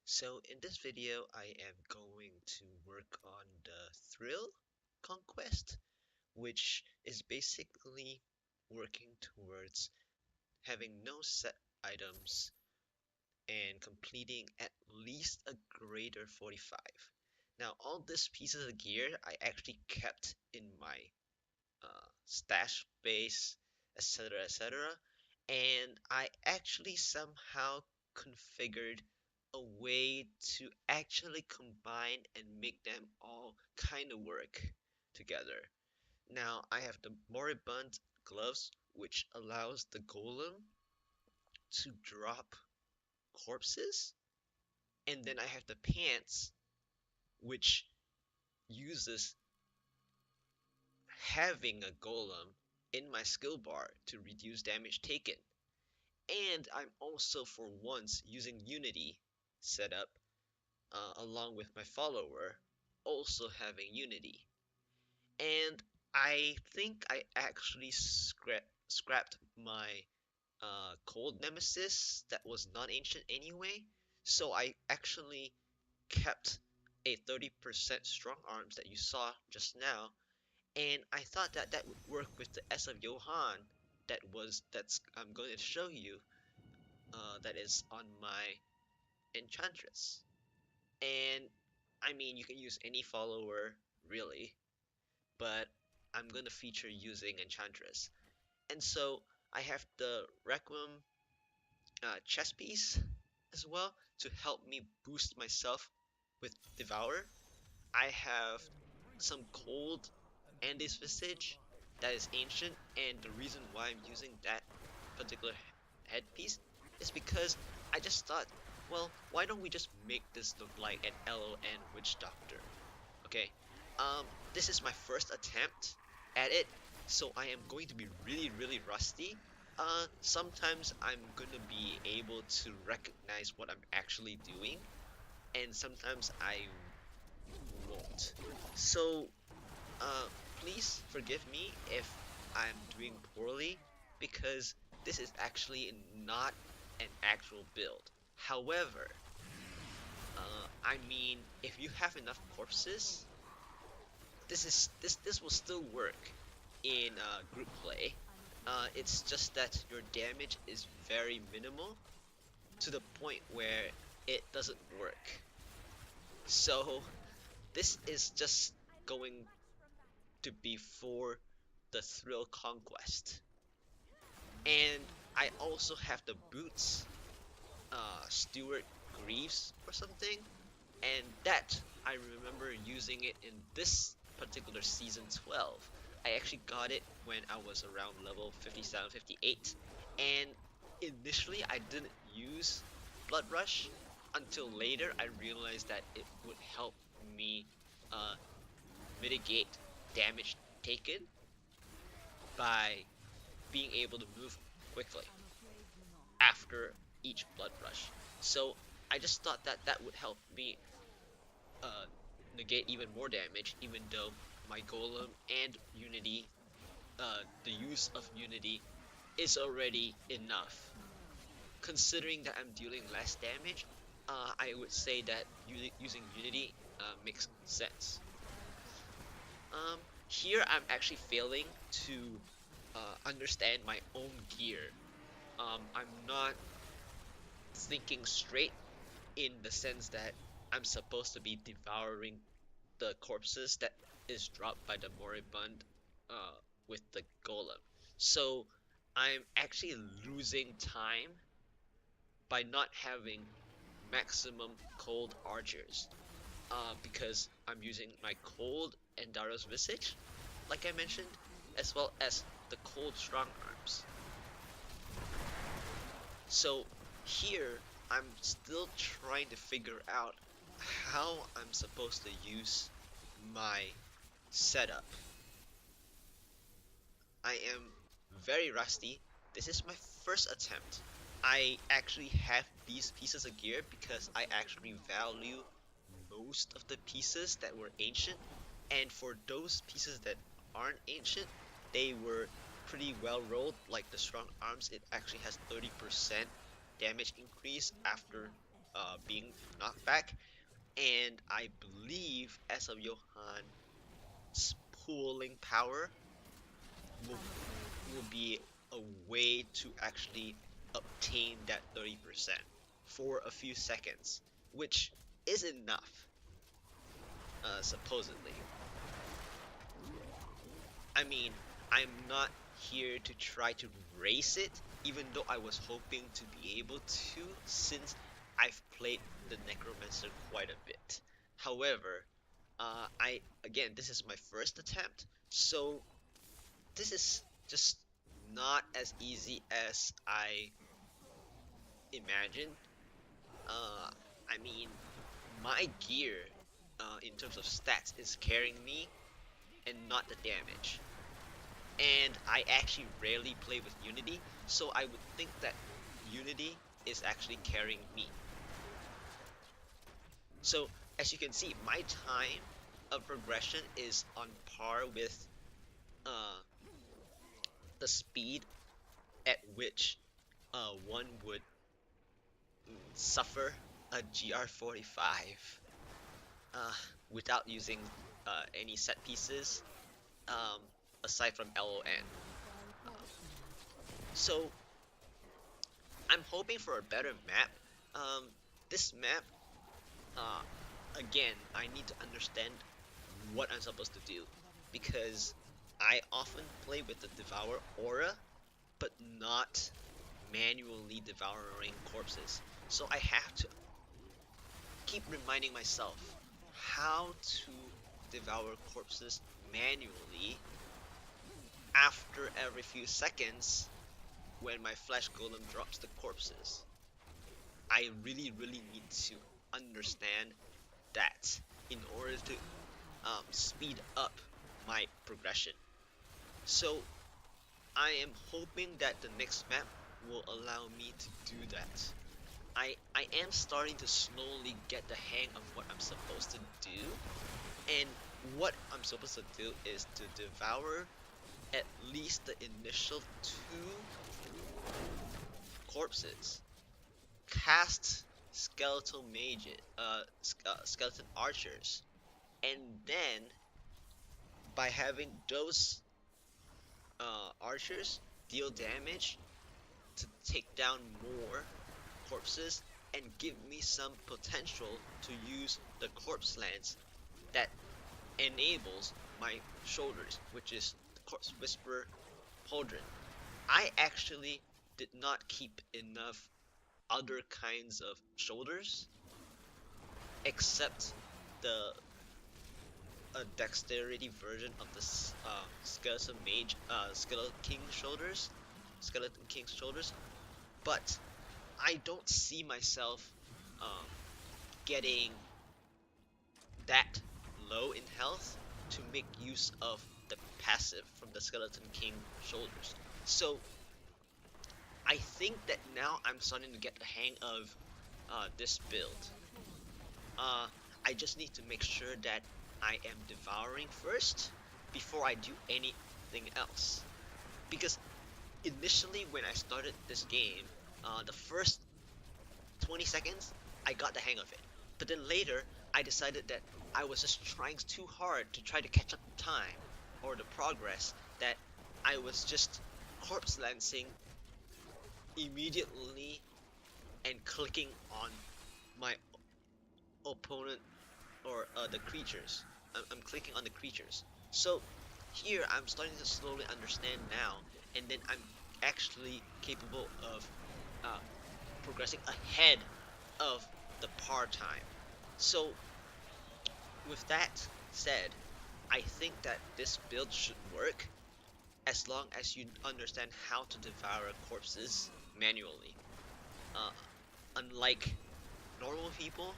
So in this video, I am going to work on the Thrill Conquest, which is basically working towards having no set items and completing at least a greater 45. Now, all these pieces of gear I actually kept in my stash base, etc., etc., and I actually somehow configured a way to actually combine and make them all kind of work together. Now I have the Moribund gloves, which allows the golem to drop corpses, and then I have the pants, which uses having a golem in my skill bar to reduce damage taken. And I'm also for once using Unity setup along with my follower also having Unity. And I think I actually scrapped my cold nemesis that was non-ancient anyway, so I actually kept a 30% strong arms that you saw just now, and I thought that that would work with the S of Johann that's I'm going to show you that is on my enchantress. And I mean, you can use any follower really, but I'm gonna feature using enchantress. And so I have the Requiem chess piece as well to help me boost myself with Devour. I have some cold Andes Visage that is ancient, and the reason why I'm using that particular headpiece is because I just thought, well, why don't we just make this look like an LON Witch Doctor? Okay, um, this is my first attempt at it, so I am going to be really rusty. Sometimes I'm gonna be able to recognize what I'm actually doing, and sometimes I won't. So, uh, please forgive me if I'm doing poorly, because this is actually not an actual build. However, I mean, if you have enough corpses, this will still work in group play. It's just that your damage is very minimal to the point where it doesn't work. So this is just going to be for the Thrill Conquest. And I also have the boots, Stewart Greaves or something, and that I remember using it in this particular season 12. I actually got it when I was around level 57, 58, and initially I didn't use Blood Rush until later I realized that it would help me uh, mitigate damage taken by being able to move quickly after each Blood Rush. So I just thought that that would help me uh, negate even more damage, even though my Golem and Unity, the use of Unity, is already enough. Considering that I'm dealing less damage, I would say that using Unity makes sense. Um, Here I'm actually failing to understand my own gear. I'm not thinking straight in the sense that I'm supposed to be devouring the corpses that is dropped by the moribund with the golem. So I'm actually losing time by not having maximum cold archers because I'm using my cold and Darius Visage, like I mentioned, as well as the cold strong arms. So here I'm still trying to figure out how I'm supposed to use my setup. I am very rusty. This is my first attempt. I actually have these pieces of gear because I actually value most of the pieces that were ancient, and for those pieces that aren't ancient, they were pretty well rolled. Like the strong arms, it actually has 30% damage increase after being knocked back, and I believe as of Johan's pulling power will, will be a way to actually obtain that 30% for a few seconds, which is enough, supposedly. I mean, I'm not here to try to race it, even though I was hoping to be able to, since I've played the Necromancer quite a bit. However, this is my first attempt, so this is just not as easy as I imagined. Uh, I mean, my gear, in terms of stats, is carrying me and not the damage. And I actually rarely play with Unity, so I would think that Unity is actually carrying me. So as you can see, my time of progression is on par with uh, the speed at which one would suffer a GR45 uh, without using any set pieces um, aside from LON. So I'm hoping for a better map. Um, this map, uh, again, I need to understand what I'm supposed to do, because I often play with the Devour aura, but not manually devouring corpses. So I have to keep reminding myself how to devour corpses manually after every few seconds when my flesh golem drops the corpses. I really need to understand that in order to speed up my progression. So I am hoping that the next map will allow me to do that. I am starting to slowly get the hang of what I'm supposed to do, and what I'm supposed to do is to devour at least the initial 2 corpses, cast skeleton archers, and then by having those archers deal damage to take down more corpses and give me some potential to use the corpse lance that enables my shoulders, which is the Corpse Whisperer Pauldron. I actually did not keep enough other kinds of shoulders except the dexterity version of the Skeleton King's shoulders, but I don't see myself um, getting that low in health to make use of the passive from the Skeleton King shoulders. So I think that now I'm starting to get the hang of this build. I just need to make sure that I am devouring first before I do anything else. Because initially when I started this game, the first 20 seconds, I got the hang of it. But then later, I decided that I was just trying too hard to try to catch up the time or the progress, that I was just corpse lancing immediately and clicking on my opponent or the creatures. I'm clicking on the creatures. So here I'm starting to slowly understand now, and then I'm actually capable of uh, progressing ahead of the par time. So with that said, I think that this build should work as long as you understand how to devour corpses manually. Uh, Unlike normal people,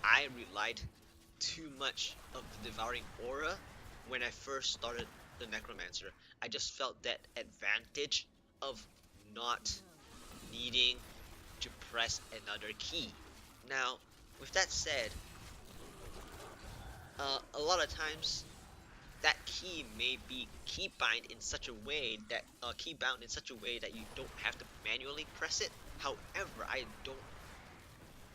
I relied too much of the devouring aura when I first started the Necromancer. I just felt that advantage of not needing to press another key. Now, with that said, a lot of times that key may be keybound in such a way that you don't have to manually press it. However, I don't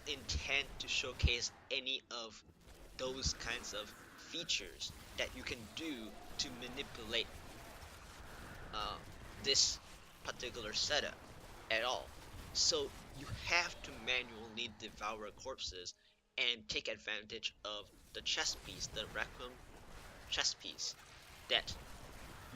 intend to showcase any of those kinds of features that you can do to manipulate uh, this particular setup at all. So you have to manually devour corpses and take advantage of the chess piece, the Requiem chess piece that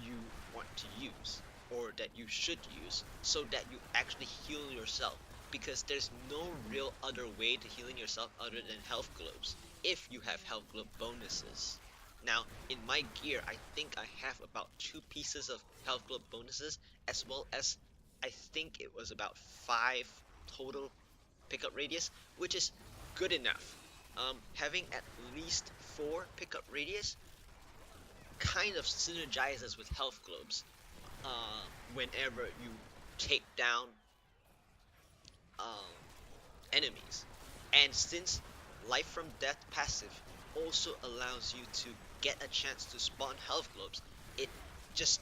you want to use or that you should use so that you actually heal yourself, because there's no real other way to healing yourself other than health globes if you have health globe bonuses. Now in my gear I think I have about 2 pieces of health globe bonuses, as well as I think it was about 5 total pickup radius, which is good enough. Having at least 4 pickup radius kind of synergizes with health globes uh, whenever you take down uh, enemies. And since Life from Death passive also allows you to get a chance to spawn health globes, it just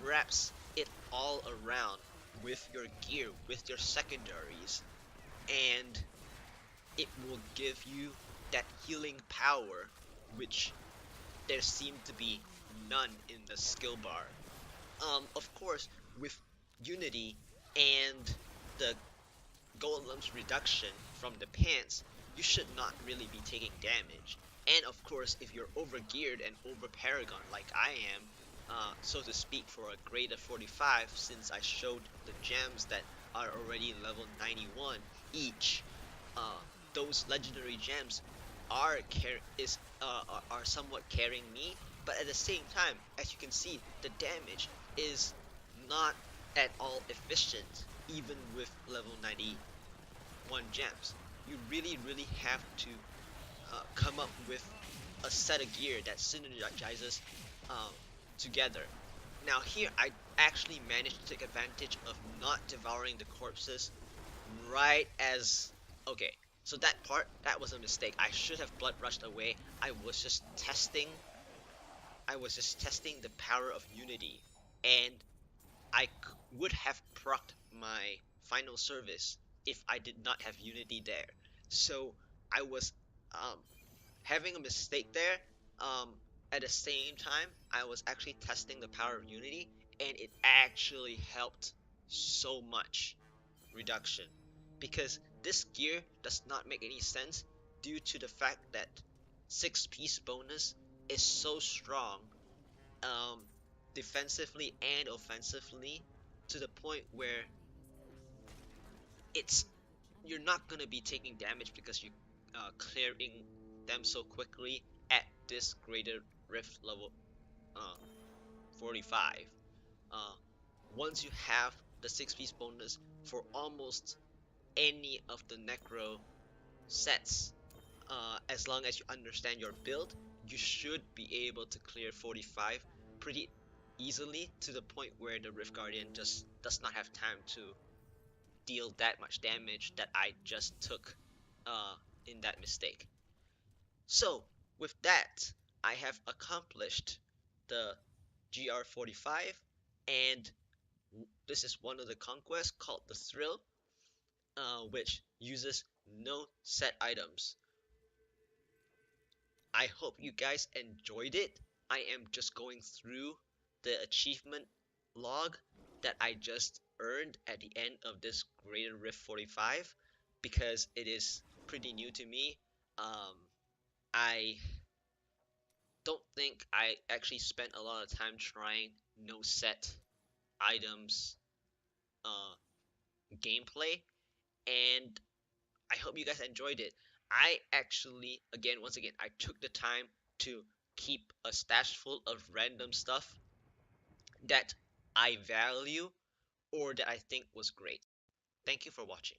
wraps it all around with your gear, with your secondaries, and it will give you that healing power which there seemed to be none in the skill bar. Of course, with Unity and the Golem's reduction from the pants, you should not really be taking damage. And of course, if you're over geared and over Paragon like I am, so to speak, for a grade of 45, since I showed the gems that are already level 91 each, uh, those legendary gems are somewhat carrying me, but at the same time, as you can see, the damage is not at all efficient, even with level 91 gems. You really have to come up with a set of gear that synergizes uh, together. Now here, I actually managed to take advantage of not devouring the corpses right as... Okay, so that part, that was a mistake. I should have blood rushed away. I was just testing the power of Unity, and would have procced my final service if I did not have Unity there. So I was um, having a mistake there. Um, at the same time, I was actually testing the power of Unity, and it actually helped so much reduction, because this gear does not make any sense due to the fact that 6-piece bonus is so strong, um, defensively and offensively, to the point where it's you're not gonna be taking damage because you clearing them so quickly at this greater rift level uh, 45. Uh, Once you have the 6-piece bonus for almost any of the necro sets, as long as you understand your build, you should be able to clear 45 pretty easily, to the point where the Rift Guardian just does not have time to deal that much damage that I just took uh, in that mistake. So, with that, I have accomplished the GR45, and this is one of the conquests called the Thrill, which uses no set items. I hope you guys enjoyed it. I am just going through the achievement log that I just earned at the end of this Greater Rift 45, because it is pretty new to me. I don't think I actually spent a lot of time trying no set items uh, gameplay, and I hope you guys enjoyed it. I actually, once again, I took the time to keep a stash full of random stuff that I value or that I think was great. Thank you for watching.